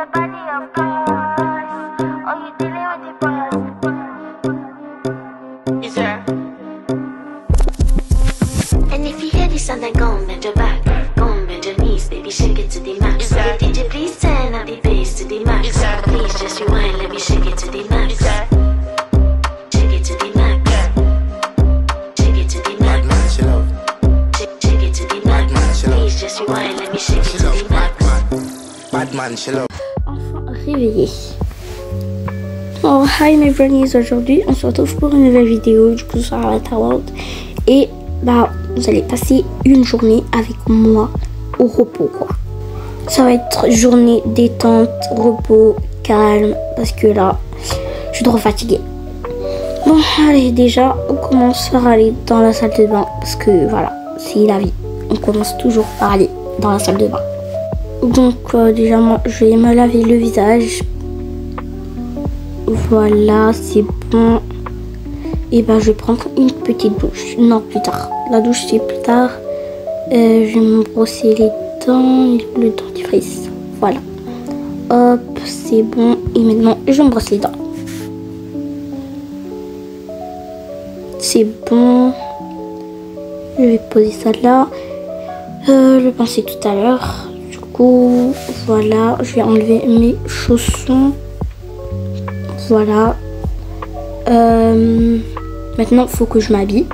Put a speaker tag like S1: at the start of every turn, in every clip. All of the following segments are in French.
S1: the body of course. Oh, you dealing with the boys. Is there?
S2: And if you hear this sound, then go and bend your back. Go and bend your knees, baby, shake it to the max. Hey, DJ, please turn up the bass to the max. Please just rewind, let me shake it to the max. Shake it to the max. Shake it to the max. Shake it to the max. Please just rewind, let me shake it to the max.
S3: Batman, she love.
S4: Enfin réveillé. Oh, hi my brownies, aujourd'hui on se retrouve pour une nouvelle vidéo du coup sur Avatar World. Et bah vous allez passer une journée avec moi au repos quoi. Ça va être journée détente, repos, calme, parce que là je suis trop fatiguée. Bon allez, déjà on commence par aller dans la salle de bain, parce que voilà, c'est la vie. On commence toujours par aller dans la salle de bain. Donc déjà moi je vais me laver le visage. Voilà, c'est bon. Et ben je vais prendre une petite douche. Non, plus tard. La douche c'est plus tard. Je vais me brosser les dents, le dentifrice. Voilà. Hop, c'est bon. Et maintenant je me brosse les dents. C'est bon. Je vais poser ça là. Je pensais tout à l'heure. Du coup, voilà. Je vais enlever mes chaussons. Voilà. Maintenant, il faut que je m'habille.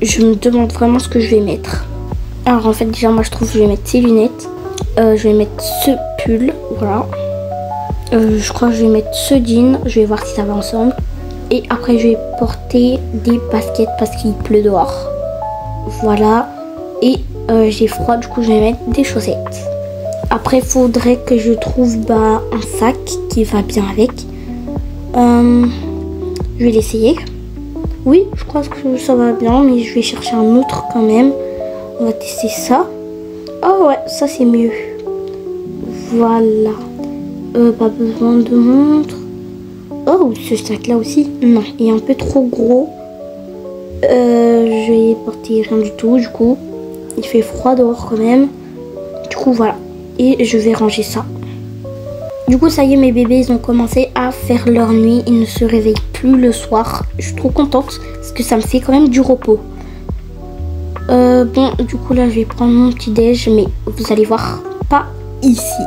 S4: Je me demande vraiment ce que je vais mettre. Alors, en fait, déjà, moi, je trouve que je vais mettre ces lunettes. Je vais mettre ce pull. Voilà. Je crois que je vais mettre ce jean. Je vais voir si ça va ensemble. Et après, je vais porter des baskets parce qu'il pleut dehors. Voilà. Et j'ai froid, du coup, je vais mettre des chaussettes. Après, il faudrait que je trouve un sac qui va bien avec. Je vais l'essayer. Oui, je crois que ça va bien, mais je vais chercher un autre quand même. On va tester ça. Oh ouais, ça c'est mieux. Voilà. Pas besoin de montre. Oh, ce sac là aussi. Non, il est un peu trop gros. Je vais porter rien du tout, du coup. Il fait froid dehors quand même. Du coup, voilà. Et je vais ranger ça. Du coup, ça y est, mes bébés, ils ont commencé à faire leur nuit. Ils ne se réveillent plus le soir. Je suis trop contente parce que ça me fait quand même du repos. Bon, du coup, là, je vais prendre mon petit déj. Mais vous allez voir, pas ici.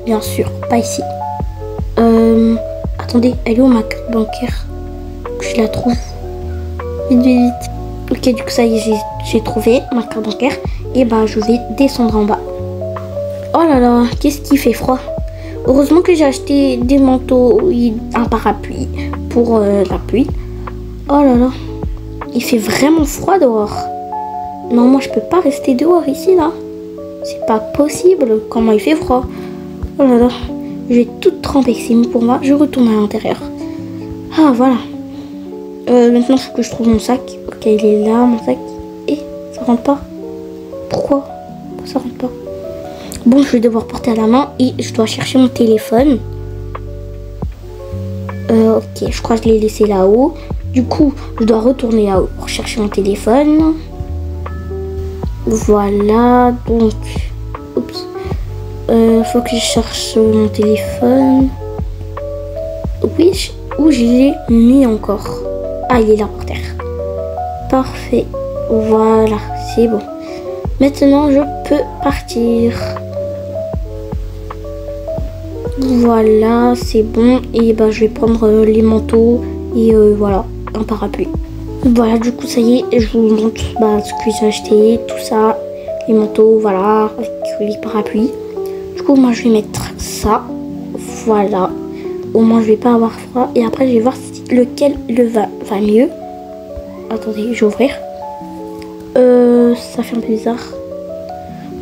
S4: Bien sûr, pas ici. Attendez, elle est où ma carte bancaire? Je la trouve. Vite, vite, vite. Ok, du coup, ça y est, j'ai trouvé ma carte bancaire. Et bah, je vais descendre en bas. Oh là là, qu'est-ce qui fait froid? Heureusement que j'ai acheté des manteaux, un parapluie pour la pluie. Oh là là, il fait vraiment froid dehors. Non, moi je peux pas rester dehors ici là. C'est pas possible, comment il fait froid. Oh là là, je vais toute tremper, c'est mieux pour moi. Je retourne à l'intérieur. Ah voilà. Maintenant il faut que je trouve mon sac. Ok, il est là mon sac. Et ça rentre pas. Pourquoi ça rentre pas? Bon, je vais devoir porter à la main et je dois chercher mon téléphone. Ok, je crois que je l'ai laissé là-haut. Du coup, je dois retourner là-haut pour chercher mon téléphone. Voilà, donc... Oups. Faut que je cherche mon téléphone. Oui, où je l'ai mis encore? Ah, il est là par terre. Parfait. Voilà, c'est bon. Maintenant, je peux partir. Voilà, c'est bon. Et bah je vais prendre les manteaux et voilà, un parapluie. Voilà, du coup ça y est, je vous montre ce que j'ai acheté, tout ça, les manteaux, voilà, avec les parapluies. Du coup moi je vais mettre ça, voilà, au moins je vais pas avoir froid. Et après je vais voir lequel va mieux. Attendez, je vais ouvrir. Ça fait un peu bizarre.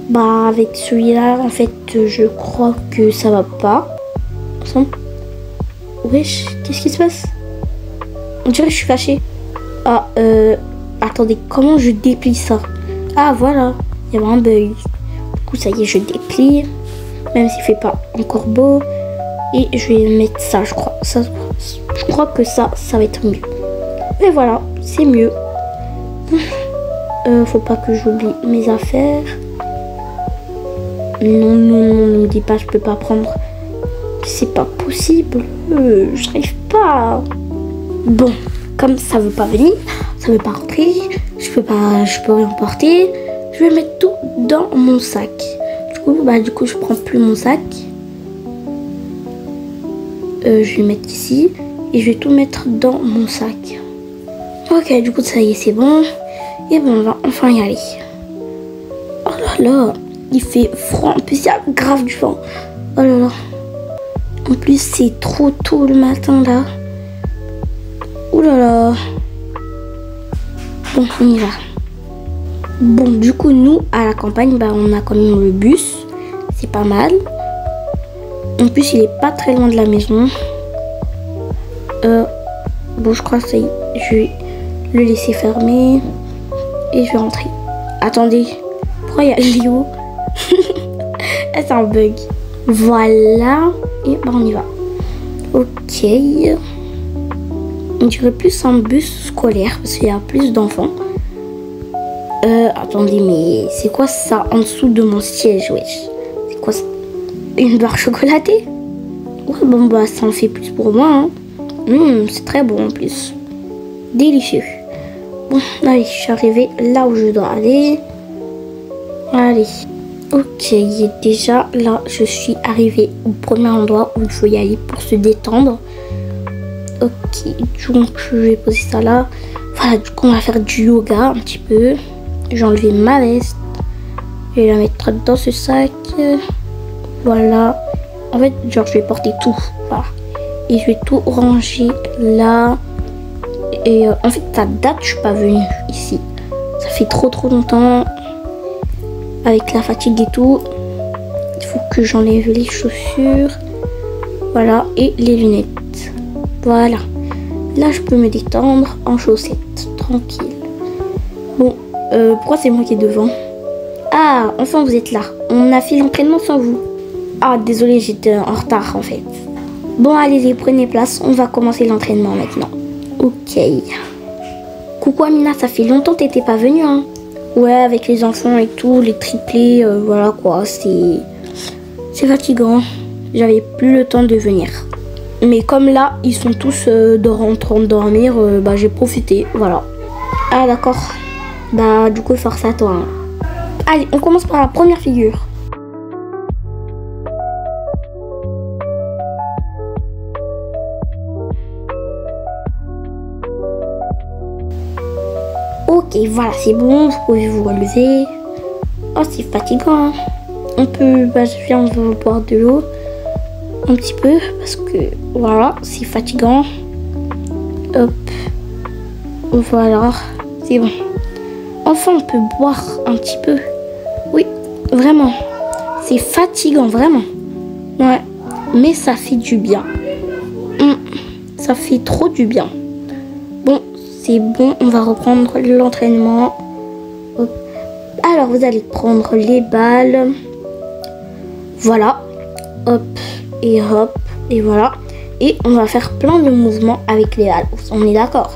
S4: Bah avec celui-là en fait je crois que ça va pas. Wesh, qu'est-ce qui se passe? On dirait que je suis fâchée. Ah attendez, comment je déplie ça? Ah voilà, il y avait un bug. Du coup ça y est, je déplie. Même s'il fait pas encore beau. Et je vais mettre ça, je crois. Ça, je crois que ça va être mieux. Et voilà, c'est mieux. Faut pas que j'oublie mes affaires. Non, ne me dis pas, je peux pas prendre C'est pas possible. J'arrive pas. Bon, comme ça veut pas venir, ça veut pas rentrer, je peux rien porter. Je vais mettre tout dans mon sac. Du coup, je prends plus mon sac. Je vais mettre ici et je vais tout mettre dans mon sac. Ok, du coup, ça y est, c'est bon. Et bon, on va enfin y aller. Oh là là, il fait froid. En plus, il y a grave du vent. Oh là là. En plus, c'est trop tôt le matin là. Oh là là. Bon, on y va. Bon, du coup, nous, à la campagne, on a quand même le bus. C'est pas mal. En plus, il est pas très loin de la maison. Bon, je crois que ça y est. Je vais le laisser fermer. Et je vais rentrer. Attendez. Pourquoi il y a Léo? C'est un bug. Voilà. Et on y va. Ok. On dirait plus un bus scolaire parce qu'il y a plus d'enfants. Attendez, mais c'est quoi ça en dessous de mon siège, wesh? C'est quoi ça? Une barre chocolatée? Ouais, bon, ça en fait plus pour moi, hein. C'est très bon en plus. Délicieux. Bon, allez, je suis arrivée là où je dois aller. Allez. Ok, déjà là, je suis arrivée au premier endroit où il faut y aller pour se détendre. Ok, donc je vais poser ça là. Voilà, du coup, on va faire du yoga un petit peu. J'ai enlevé ma veste. Je vais la mettre dans ce sac. Voilà. En fait, genre, je vais porter tout. Voilà. Et je vais tout ranger là. Et en fait, ça date, je suis pas venue ici. Ça fait trop longtemps. Avec la fatigue et tout. Il faut que j'enlève les chaussures. Voilà. Et les lunettes. Voilà. Là, je peux me détendre en chaussettes. Tranquille. Bon. Pourquoi c'est moi qui est devant? Ah, enfin vous êtes là. On a fait l'entraînement sans vous. Ah, désolé, j'étais en retard en fait. Bon, allez, prenez place. On va commencer l'entraînement maintenant. Ok. Coucou Amina, ça fait longtemps que t'étais pas venue, hein? Ouais, avec les enfants et tout, les triplés, voilà quoi. C'est fatigant. J'avais plus le temps de venir. Mais comme là, ils sont tous en train de dormir, j'ai profité, voilà. Ah d'accord. Du coup, force à toi. Hein. Allez, on commence par la première figure. Ok, voilà, c'est bon. Vous pouvez vous relever. Oh, c'est fatigant. Hein. On peut, on va boire de l'eau. Un petit peu, parce que, voilà, c'est fatigant. Hop. Voilà, c'est bon. Enfin, on peut boire un petit peu. Oui, vraiment. C'est fatigant, vraiment. Ouais, mais ça fait du bien. Ça fait trop du bien. Bon, c'est bon. On va reprendre l'entraînement. Alors, vous allez prendre les balles. Voilà. Hop, et hop, et voilà. Et on va faire plein de mouvements avec les balles. On est d'accord?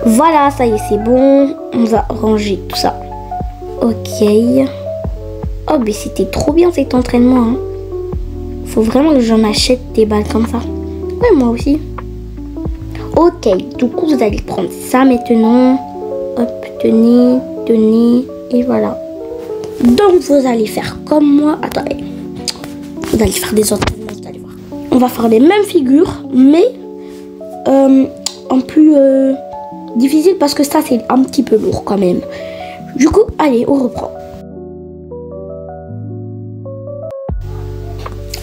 S4: Voilà, ça y est, c'est bon. On va ranger tout ça. Ok. Oh, mais c'était trop bien cet entraînement. Hein. Faut vraiment que j'en achète des balles comme ça. Ouais, moi aussi. Ok, du coup, vous allez prendre ça maintenant. Hop, tenez, et voilà. Donc, vous allez faire comme moi. Attendez. Vous allez faire des entraînements, vous allez voir. On va faire les mêmes figures, mais en plus difficile parce que ça, c'est un petit peu lourd quand même. Du coup, allez, on reprend.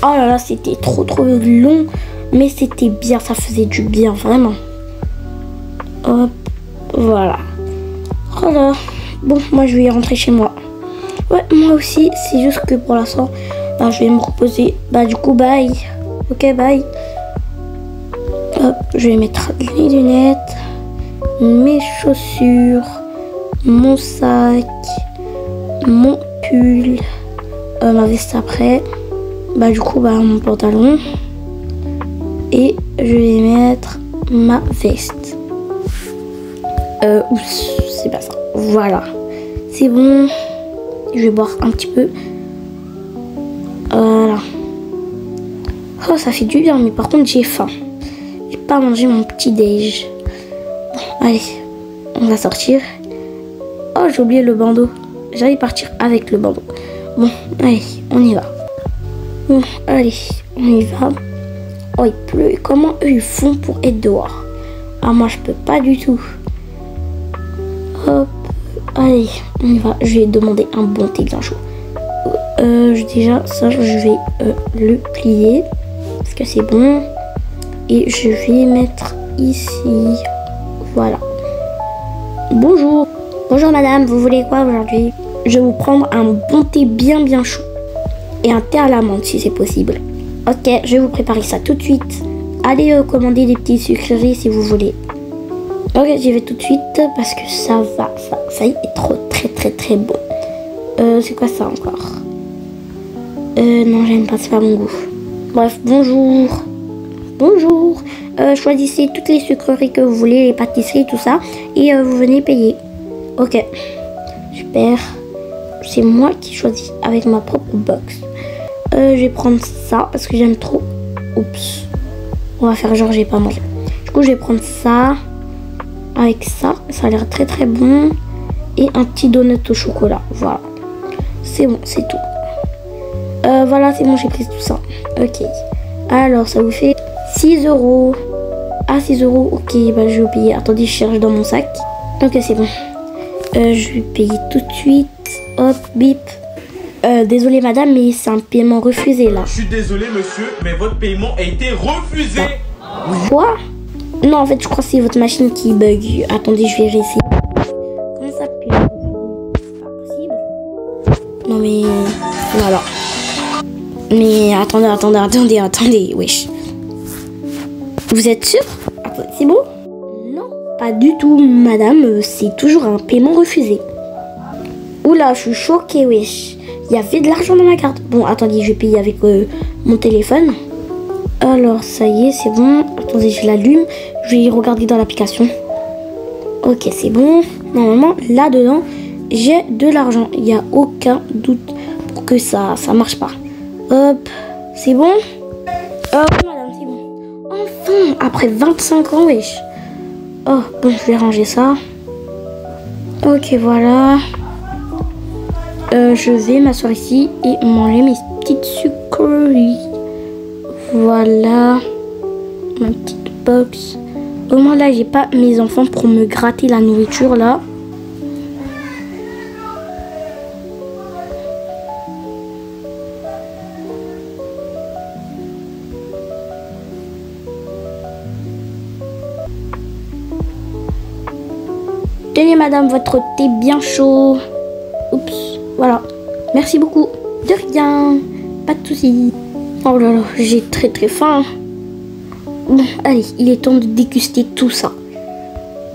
S4: Oh là là, c'était trop long, mais c'était bien, ça faisait du bien, vraiment. Hop, voilà. Voilà. Bon, moi, je vais rentrer chez moi. Ouais, moi aussi, c'est juste que pour l'instant, je vais me reposer. Du coup, bye. Ok, bye. Hop, je vais mettre les lunettes, mes chaussures, mon sac, mon pull. ma veste après. Bah du coup, bah mon pantalon. Et je vais mettre ma veste. Oups, c'est pas ça. Voilà. C'est bon. Je vais boire un petit peu. Voilà. Oh, ça fait du bien, mais par contre, j'ai faim. J'ai pas mangé mon petit déj. Bon, allez, on va sortir. Oh, j'ai oublié le bandeau. J'allais partir avec le bandeau. Bon, allez, on y va. Bon, allez, on y va. Oh, il pleut. Comment eux, ils font pour être dehors? Ah, moi, je peux pas du tout. Hop. Allez, on y va. Je vais demander un bon thé bien chaud. Déjà, ça, je vais le plier. Parce que c'est bon. Et je vais mettre ici. Voilà. Bonjour. Bonjour madame, vous voulez quoi aujourd'hui? Je vais vous prendre un bon thé bien chaud. Et un thé à l'amande si c'est possible. Ok, je vais vous préparer ça tout de suite. Allez commander des petites sucreries si vous voulez. Ok, j'y vais tout de suite parce que ça y est trop très bon. C'est quoi ça encore? Non, j'aime pas, c'est pas mon goût. Bref, bonjour. Bonjour. Choisissez toutes les sucreries que vous voulez, les pâtisseries, tout ça. Et vous venez payer. Ok. Super. C'est moi qui choisis avec ma propre box. Je vais prendre ça parce que j'aime trop. Oups. On va faire genre j'ai pas mangé. Du coup, je vais prendre ça. Avec ça. Ça a l'air très bon. Et un petit donut au chocolat. Voilà. C'est bon, c'est tout. Voilà, c'est bon, j'ai pris tout ça. Ok. Alors, ça vous fait 6 €. Ah, 6 €. Ok, bah je vais payer. Attendez, je cherche dans mon sac. Ok, c'est bon. Je vais payer tout de suite. Hop, bip. Désolé madame, mais c'est un paiement refusé là.
S5: Je suis désolé monsieur, mais votre paiement a été refusé.
S4: Quoi? Non, en fait, je crois que c'est votre machine qui bug. Attendez, je vais réessayer. Comment ça paiement refusé? C'est pas possible. Non mais... Voilà. Mais attendez, wesh. Vous êtes sûr? C'est bon? Non, pas du tout, madame. C'est toujours un paiement refusé. Oula, je suis choquée, wesh. Il y avait de l'argent dans ma carte. Bon, attendez, je vais payer avec mon téléphone. Alors, ça y est, c'est bon. Attendez, je l'allume. Je vais regarder dans l'application. Ok, c'est bon. Normalement, là-dedans, j'ai de l'argent. Il n'y a aucun doute pour que ça marche pas. Hop, c'est bon? Madame, c'est bon. Enfin, après 25 ans, wesh. Oh, bon, je vais ranger ça. Ok, voilà. Je vais m'asseoir ici et manger mes petites sucreries. Voilà. Ma petite box. Au moins là, j'ai pas mes enfants pour me gratter la nourriture là. Tenez madame, votre thé bien chaud. Oups, voilà. Merci beaucoup. De rien. Pas de soucis. Oh là là, j'ai très faim. Bon, allez, il est temps de déguster tout ça.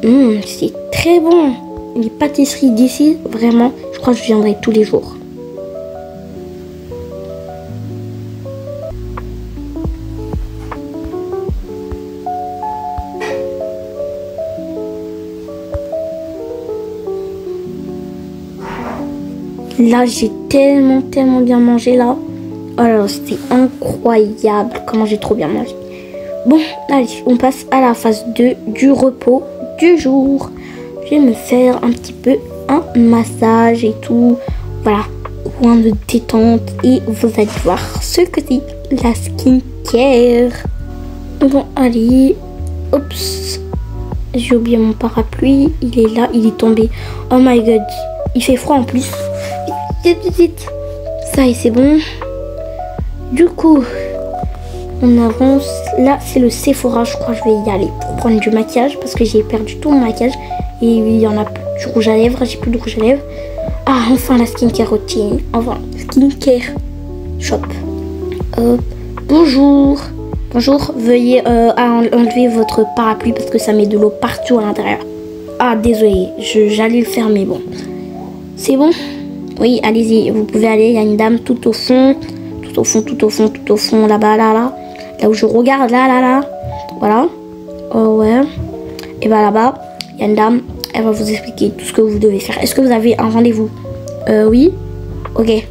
S4: C'est très bon. Les pâtisseries d'ici, vraiment, je crois que je viendrai tous les jours. Là, j'ai tellement bien mangé là. Oh là là, c'était incroyable comment j'ai trop bien mangé. Bon, allez, on passe à la phase 2 du repos du jour. Je vais me faire un petit peu un massage et tout. Voilà, point de détente. Et vous allez voir ce que c'est la skincare. Bon, allez. Oups. J'ai oublié mon parapluie. Il est là, il est tombé. Oh my god. Il fait froid en plus. Vite. Ça y est, c'est bon. Du coup, on avance. Là, c'est le Sephora. Je crois que je vais y aller pour prendre du maquillage parce que j'ai perdu tout mon maquillage. Et il y en a plus du rouge à lèvres. J'ai plus de rouge à lèvres. Ah, enfin la skincare routine. Enfin, skincare shop. Bonjour. Bonjour. Veuillez enlever votre parapluie parce que ça met de l'eau partout à l'intérieur. Ah, désolé. J'allais le fermer. Bon. C'est bon? Oui, allez-y, vous pouvez aller. Il y a une dame tout au fond. Tout au fond, là-bas, là. Là où je regarde, là. Voilà. Oh, ouais. Et bah là-bas, il y a une dame. Elle va vous expliquer tout ce que vous devez faire. Est-ce que vous avez un rendez-vous? Oui. Ok.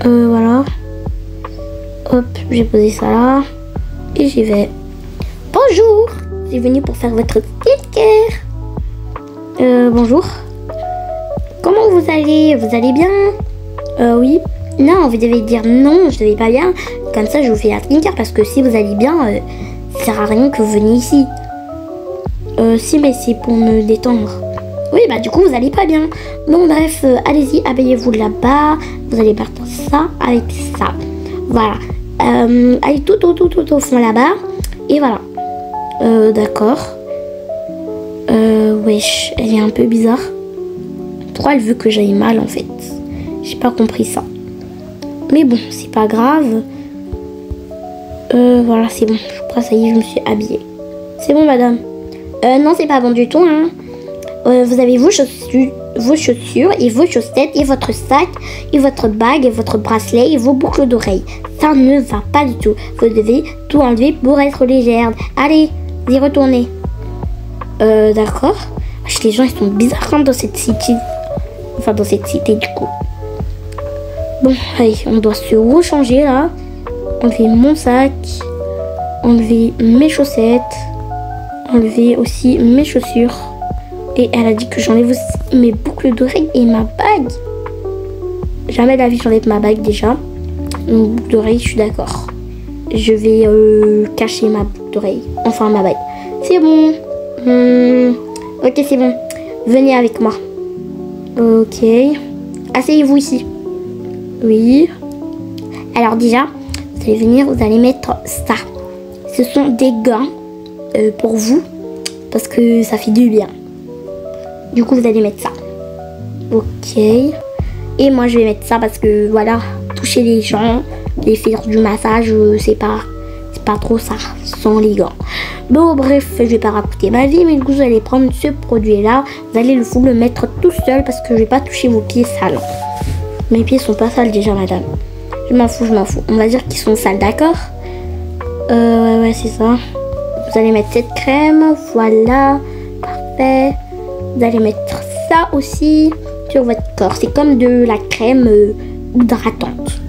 S4: Voilà. Hop, j'ai posé ça là. Et j'y vais. Bonjour. Je suis venue pour faire votre skincare. Bonjour. Comment vous allez? Vous allez bien? Oui. Non, vous devez dire non, je ne vais pas bien. Comme ça, je vous fais la skincare parce que si vous allez bien, ça sert à rien que vous veniez ici. Si, mais c'est pour me détendre. Oui, bah du coup, vous allez pas bien. Bon, bref, allez-y, habillez-vous là-bas. Vous allez partir ça avec ça. Voilà. Allez tout au fond là-bas. Et voilà. D'accord. Wesh, elle est un peu bizarre. Pourquoi elle veut que j'aille mal en fait? J'ai pas compris ça. Mais bon, c'est pas grave. Voilà, c'est bon. Je crois ça y est, je me suis habillée. C'est bon, madame? Non, c'est pas bon du tout, hein. Vous avez vos chaussures et vos chaussettes et votre sac et votre bague et votre bracelet et vos boucles d'oreilles. Ça ne va pas du tout. Vous devez tout enlever pour être légère. Allez, y retournez. D'accord. Les gens, ils sont bizarres hein, dans cette cité. Enfin, dans cette cité, du coup. Bon, allez, on doit se rechanger, là. Enlever mon sac. Enlever mes chaussettes. Enlever aussi mes chaussures. Et elle a dit que j'enlève aussi mes boucles d'oreilles et ma bague. Jamais de la vie, j'enlève ma bague, déjà. Une boucle d'oreille, je suis d'accord. Je vais cacher ma boucle d'oreille. Enfin, ma bague. C'est bon. Ok, c'est bon. Venez avec moi. Ok. Asseyez-vous ici. Oui. Alors déjà, vous allez venir, vous allez mettre ça. Ce sont des gants pour vous. Parce que ça fait du bien. Du coup, vous allez mettre ça. Ok. Et moi, je vais mettre ça parce que, voilà, toucher les gens, les faire du massage, c'est pas trop ça, sans les gants. Bon, bref, je vais pas raconter ma vie, mais du coup, vous allez prendre ce produit-là. Vous allez vous le mettre tout seul parce que je vais pas toucher vos pieds sales. Mes pieds sont pas sales déjà, madame. Je m'en fous. On va dire qu'ils sont sales, d'accord? Ouais, c'est ça. Vous allez mettre cette crème, voilà. Parfait. Vous allez mettre ça aussi sur votre corps. C'est comme de la crème hydratante.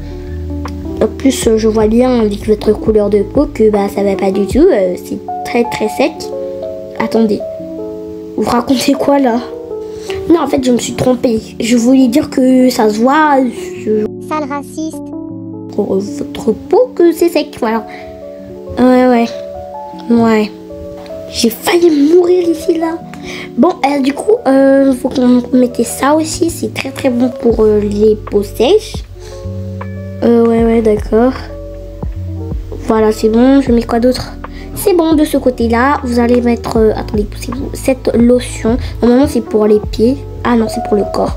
S4: En plus, je vois bien avec votre couleur de peau que bah, ça va pas du tout. C'est très très sec. Attendez. Vous racontez quoi là? Non, en fait, je me suis trompée. Je voulais dire que ça se voit.
S1: Sale raciste.
S4: Pour votre peau que c'est sec. Voilà. Ouais. J'ai failli mourir ici là. Bon, du coup, faut qu'on mette ça aussi. C'est très très bon pour les peaux sèches. Ouais, d'accord. Voilà, c'est bon. Je mets quoi d'autre? C'est bon, de ce côté-là, vous allez mettre... attendez, poussez-vous. Cette lotion, normalement, c'est pour les pieds. Ah non, c'est pour le corps.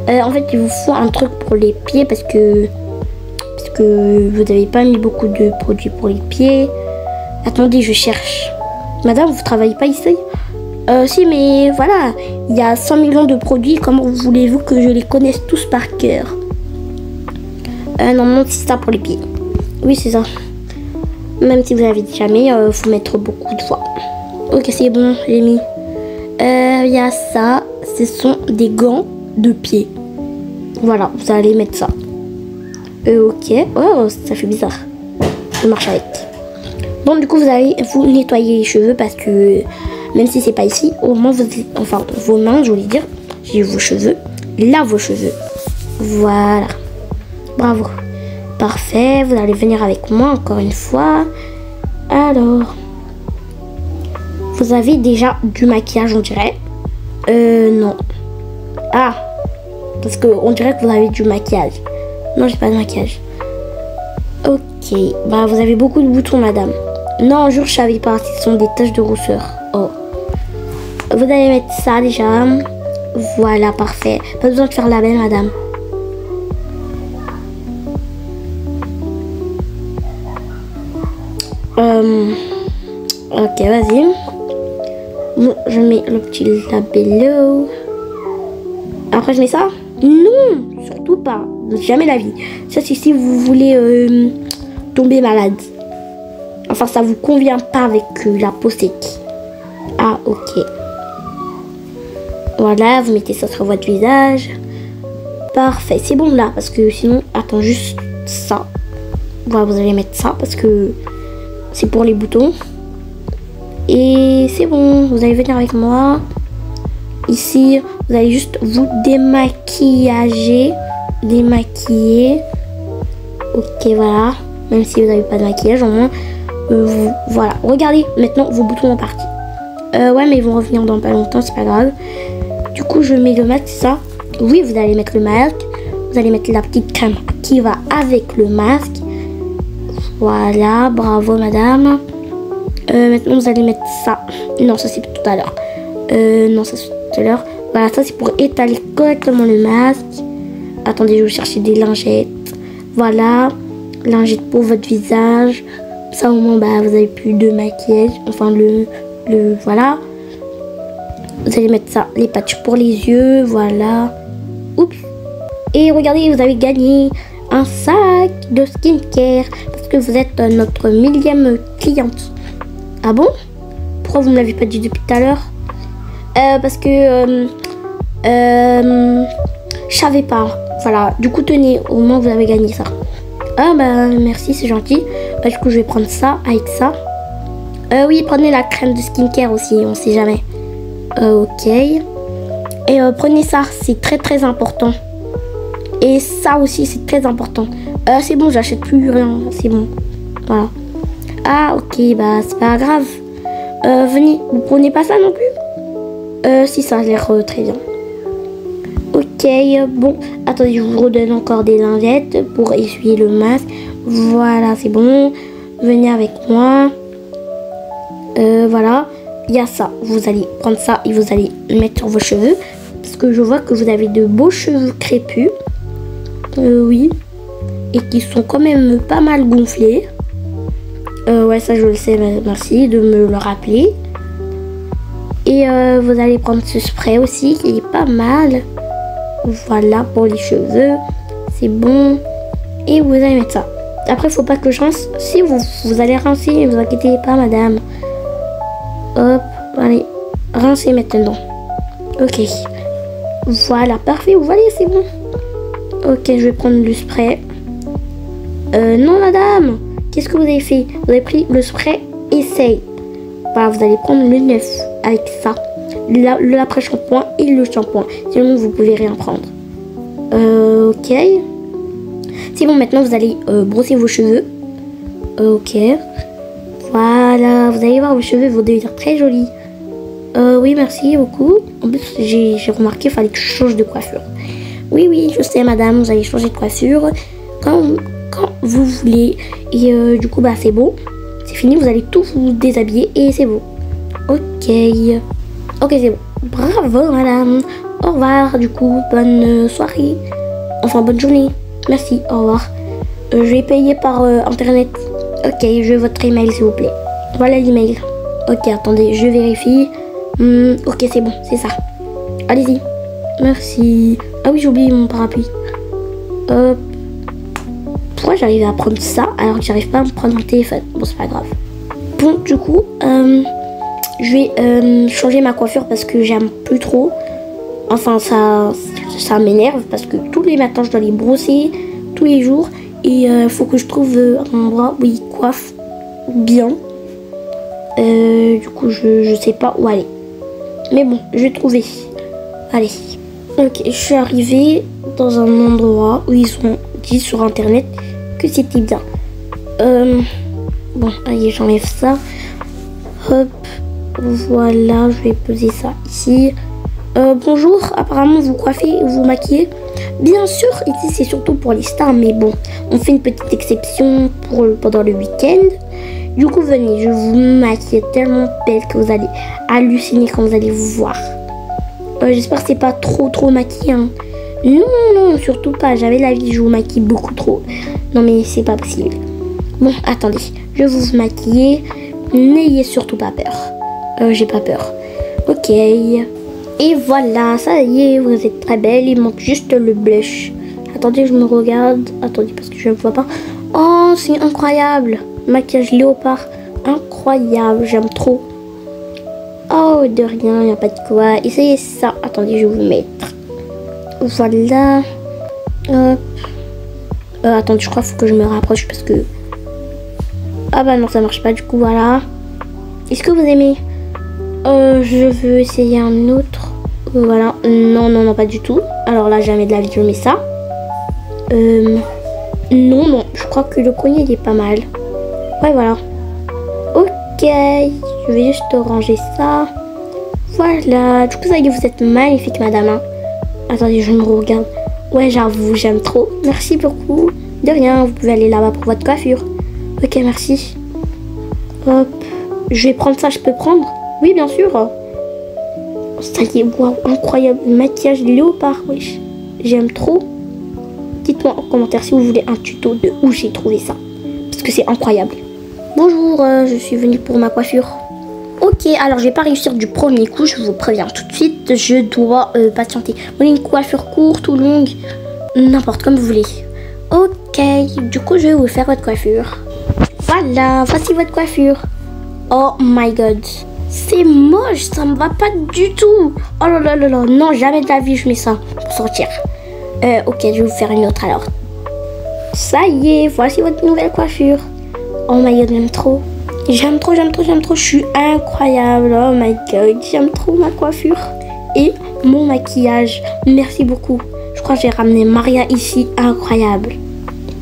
S4: En fait, il vous faut un truc pour les pieds parce que vous n'avez pas mis beaucoup de produits pour les pieds. Attendez, je cherche. Madame, vous travaillez pas ici? Si, mais voilà, il y a 100 millions de produits. Comment voulez-vous que je les connaisse tous par cœur? Normalement, c'est ça pour les pieds. Oui, c'est ça. Même si vous l'avez déjà mis, faut mettre beaucoup de fois. Ok, c'est bon, j'ai mis. Il y a ça. Ce sont des gants de pied. Voilà, vous allez mettre ça. Ok. Oh, ça fait bizarre. Je marche avec. Bon, du coup, vous allez vous nettoyer les cheveux parce que même si c'est pas ici, au moins vos mains, je voulais dire, j'ai vos cheveux. Là, vos cheveux. Voilà. Bravo. Parfait. Vous allez venir avec moi encore une fois. Alors, vous avez déjà du maquillage, on dirait. Non. Ah, parce que on dirait que vous avez du maquillage. Non, j'ai pas de maquillage. Ok. Bah, vous avez beaucoup de boutons, madame. Non, un jour, je savais pas. Ce sont des taches de rousseur. Oh. Vous allez mettre ça déjà. Voilà, parfait. Pas besoin de faire la belle, madame. Ok, vas-y. Bon, je mets le petit labello. Après, je mets ça. Non, surtout pas. Jamais la vie. Ça, c'est si vous voulez tomber malade. Enfin, ça vous convient pas avec la peau sec. Ah, ok. Voilà, vous mettez ça sur votre visage. Parfait, c'est bon là, parce que sinon, attends, juste ça. Voilà, vous allez mettre ça, parce que c'est pour les boutons. Et c'est bon, vous allez venir avec moi. Ici, vous allez juste vous démaquiller. Ok, voilà. Même si vous n'avez pas de maquillage, au moins, voilà. Regardez, maintenant, vos boutons sont partis. Ouais, mais ils vont revenir dans pas longtemps, c'est pas grave. Du coup, je mets le masque, c'est ça. Oui, vous allez mettre le masque. Vous allez mettre la petite crème qui va avec le masque. Voilà, bravo, madame. Maintenant, vous allez mettre ça. Non, ça, c'est tout à l'heure. Non, ça, c'est tout à l'heure. Voilà, ça, c'est pour étaler correctement le masque. Attendez, je vais chercher des lingettes. Voilà, lingettes pour votre visage. Ça, au moins, bah, vous avez plus de maquillage. Enfin, voilà. Vous allez mettre ça, les patchs pour les yeux. Voilà. Oups. Et regardez, vous avez gagné un sac de skincare. Parce que vous êtes notre 1000e cliente. Ah bon? Pourquoi vous ne me l'avez pas dit depuis tout à l'heure? Parce que je savais pas. Voilà, du coup tenez, au moins vous avez gagné ça. Ah bah merci, c'est gentil. Bah, du coup je vais prendre ça avec ça. Oui, prenez la crème de skincare aussi, on sait jamais. Ok. Et prenez ça, c'est très très important. Et ça aussi c'est très important. C'est bon, j'achète plus rien, c'est bon. Voilà. Ah ok, bah c'est pas grave. Venez, vous prenez pas ça non plus? Si, ça a l'air très bien. Ok, bon, attendez, je vous redonne encore des lingettes pour essuyer le masque. Voilà, c'est bon. Venez avec moi. Voilà, il y a ça. Vous allez prendre ça et vous allez le mettre sur vos cheveux. Parce que je vois que vous avez de beaux cheveux crépus. Oui. Et qui sont quand même pas mal gonflés. Ouais, ça je le sais, merci de me le rappeler. Et vous allez prendre ce spray aussi qui est pas mal. Voilà pour les cheveux. C'est bon. Et vous allez mettre ça. Après, faut pas que je rince. Si vous allez rincer, ne vous inquiétez pas, madame. Hop, allez. Rincez maintenant. Ok. Voilà, parfait. Vous voyez, c'est bon. Ok, je vais prendre le spray. Non, madame. Qu'est-ce que vous avez fait? Vous avez pris le spray Essaye. Voilà, vous allez prendre le neuf avec ça. L'après-shampoing et le shampoing. Sinon, vous pouvez rien prendre. Ok. C'est bon, maintenant, vous allez brosser vos cheveux. Ok. Voilà, vous allez voir, vos cheveux vont devenir très jolis. Oui, merci beaucoup. En plus, j'ai remarqué qu'il fallait que je change de coiffure. Oui, je sais, madame, vous allez changer de coiffure quand vous voulez. Et du coup, bah, c'est bon. C'est fini, vous allez tout vous déshabiller et c'est bon. Ok, c'est bon. Bravo, madame. Au revoir, du coup, bonne soirée. Enfin, bonne journée. Merci, au revoir. Je vais payer par internet. Ok, je veux votre email, s'il vous plaît. Voilà l'email. Ok, attendez, je vérifie. Ok, c'est bon, c'est ça. Allez-y. Merci. Ah oui, j'ai oublié mon parapluie. Pourquoi j'arrive à prendre ça alors que j'arrive pas à me prendre un téléphone? Bon, c'est pas grave. Bon, du coup, je vais changer ma coiffure parce que j'aime plus trop. Enfin, ça m'énerve parce que tous les matins, je dois les brosser tous les jours. Et il faut que je trouve un endroit où ils coiffent bien. Du coup, je sais pas où aller. Mais bon, je vais trouver. Allez. Ok, je suis arrivée dans un endroit où ils ont dit sur internet que c'était bien. Bon, allez, j'enlève ça. Hop, voilà, je vais poser ça ici. Bonjour, apparemment vous coiffez ou vous maquillez? Bien sûr, ici c'est surtout pour les stars, mais bon, on fait une petite exception pendant le week-end. Du coup, venez, je vous maquille tellement belle que vous allez halluciner quand vous allez vous voir. J'espère que c'est pas trop maquillé. Hein. Non, surtout pas. J'avais la vie, je vous maquille beaucoup trop. Non, mais c'est pas possible. Bon, attendez, je vais vous maquiller. N'ayez surtout pas peur. J'ai pas peur. Ok. Et voilà, ça y est, vous êtes très belle. Il manque juste le blush. Attendez, je me regarde. Attendez, parce que je ne vois pas. Oh, c'est incroyable. Maquillage léopard. Incroyable, j'aime trop. Oh, de rien, il n'y a pas de quoi. Essayez ça. Attendez, je vais vous mettre. Voilà. Hop. Attendez, je crois qu'il faut que je me rapproche parce que... Ah bah non, ça marche pas du coup, voilà. Est-ce que vous aimez? Je veux essayer un autre. Voilà. Non, non, non, pas du tout. Alors là, jamais de la vie, je mets ça. Non, non. Je crois que le premier, il est pas mal. Ouais, voilà. Ok. Je vais juste ranger ça. Voilà. Du coup, ça y est, vous êtes magnifique, madame. Hein. Attendez, je me regarde. Ouais, j'avoue, j'aime trop. Merci beaucoup. De rien, vous pouvez aller là-bas pour votre coiffure. Ok, merci. Hop. Je vais prendre ça, je peux prendre? Oui, bien sûr. Ça y est, waouh, incroyable. Maquillage léopard, wesh. J'aime trop. Dites-moi en commentaire si vous voulez un tuto de où j'ai trouvé ça. Parce que c'est incroyable. Bonjour, je suis venue pour ma coiffure. Ok, alors je vais pas réussir du premier coup, je vous préviens tout de suite. Je dois patienter. Vous voulez une coiffure courte ou longue? N'importe, comme vous voulez. Ok, du coup je vais vous faire votre coiffure. Voilà, voici votre coiffure. Oh my god. C'est moche, ça me va pas du tout. Oh là là là là, non, jamais de la vie je mets ça pour sortir. Ok, je vais vous faire une autre alors. Ça y est, voici votre nouvelle coiffure. Oh my god, j'aime trop. J'aime trop, j'aime trop, j'aime trop. Je suis incroyable. Oh my god, j'aime trop ma coiffure. Et mon maquillage. Merci beaucoup. Je crois que j'ai ramené Maria ici. Incroyable.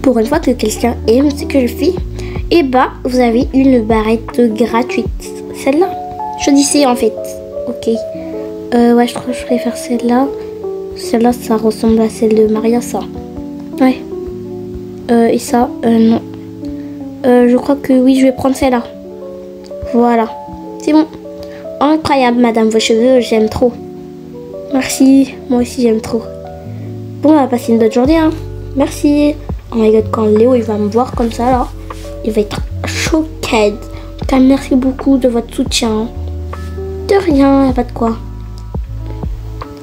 S4: Pour une fois que quelqu'un aime ce que je fais, et bah, vous avez une barrette gratuite. Celle-là. Choisissez en fait. Ok. Ouais, je crois que je préfère celle-là. Celle-là, ça ressemble à celle de Maria, ça. Ouais. Et ça, non. Je crois que oui, je vais prendre celle-là. Voilà. C'est bon. Incroyable, madame, vos cheveux, j'aime trop. Merci. Moi aussi, j'aime trop. Bon, on va passer une bonne journée, hein. Merci. Oh my god, quand Léo, il va me voir comme ça, là, il va être choqué. En tout cas, merci beaucoup de votre soutien. De rien, y a pas de quoi.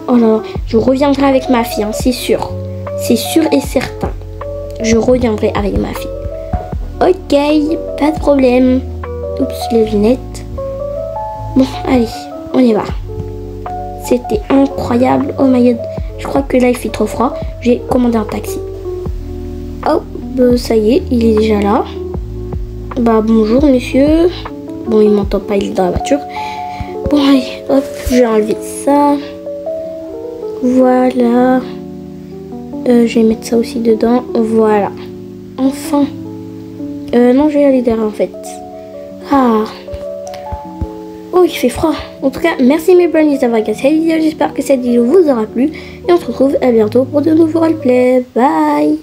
S4: Oh là là, je reviendrai avec ma fille, hein, c'est sûr. C'est sûr et certain. Je reviendrai avec ma fille. Ok, pas de problème. Oups, les lunettes. Bon, allez, on y va. C'était incroyable. Oh my god, je crois que là, il fait trop froid. J'ai commandé un taxi. Oh, bah, ça y est, il est déjà là. Bah, bonjour, monsieur. Bon, il m'entend pas, il est dans la voiture. Bon, allez, hop, je vais enlever ça. Voilà. Je vais mettre ça aussi dedans. Voilà. Enfin. Non, je vais aller derrière en fait. Ah. Oh, il fait froid. En tout cas, merci mes brownies d'avoir regardé cette vidéo. J'espère que cette vidéo vous aura plu. Et on se retrouve à bientôt pour de nouveaux roleplays. Bye.